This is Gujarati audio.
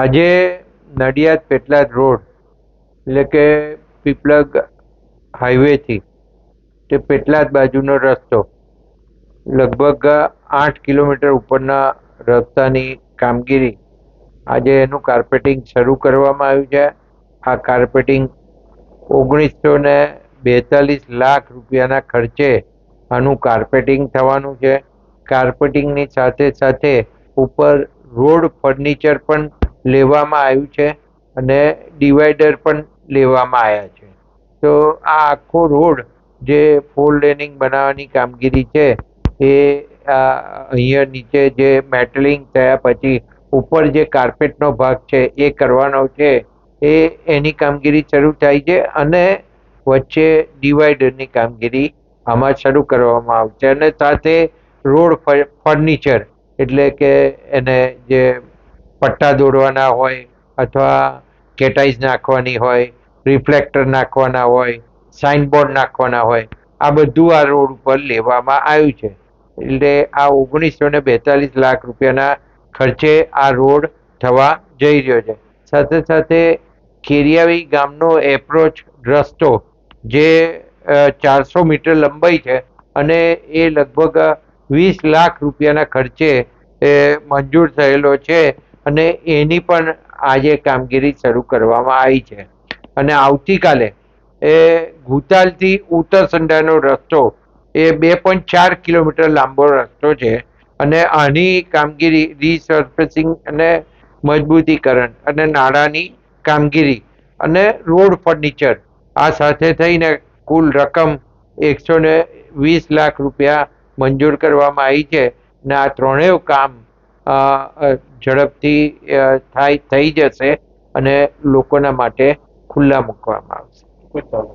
આજે નડિયાદ પેટલાદ રોડ એટલે કે પીપલગ હાઈવેથી તે પેટલાદ બાજુનો રસ્તો લગભગ 8 કિલોમીટર ઉપરના રસ્તાની કામગીરી આજે એનું કાર્પેટિંગ શરૂ કરવામાં આવ્યું છે. આ કાર્પેટિંગ 1942 લાખ રૂપિયાના ખર્ચે આનું કાર્પેટિંગ થવાનું છે. કાર્પેટિંગની સાથે સાથે ઉપર રોડ ફર્નિચર પણ લેવામાં આવ્યું છે અને ડિવાઈડર પણ લેવામાં આવ્યા છે. તો આ આખો રોડ જે 4 લેનિંગ બનાવવાની કામગીરી છે એ અહીંયા નીચે જે મેટલિંગ થયા પછી ઉપર જે કાર્પેટનો ભાગ છે એ કરવાનો છે. એની કામગીરી શરૂ થાય છે અને વચ્ચે ડિવાઈડરની કામગીરી આમાં શરૂ કરવામાં આવશે અને સાથે રોડ ફર્નિચર એટલે કે એને જે પટ્ટા દોરવાના હોય અથવા કેટાઈઝ નાખવાની હોય, રિફ્લેક્ટર નાખવાના હોય, સાઇનબોર્ડ નાખવાના હોય, આ બધું આ રોડ ઉપર લેવામાં આવ્યું છે. એટલે આ 1942 લાખ રૂપિયાના ખર્ચે આ રોડ થવા જઈ રહ્યો છે. સાથે સાથે ખેરિયાવી ગામનો એપ્રોચ રસ્તો જે 400 મીટર લંબાઈ છે અને એ લગભગ 20 લાખ રૂપિયાના ખર્ચે મંજૂર થયેલો છે અને એની પણ આજે કામગીરી શરૂ કરવામાં આવી છે. અને આવતીકાલે ગુતાલથી ઉત્તરસંડાનો રસ્તો એ 2.4 કિલોમીટર લાંબો રસ્તો છે અને આની કામગીરી રીસર્ફેસિંગ અને મજબૂતીકરણ અને નાળાની કામગીરી અને રોડ ફર્નિચર આ સાથે થઈને કુલ રકમ 120 લાખ રૂપિયા મંજૂર કરવામાં આવી છે અને આ ત્રણેય કામ ઝડપથી થઈ જશે અને લોકોના માટે ખુલ્લા મૂકવામાં આવશે.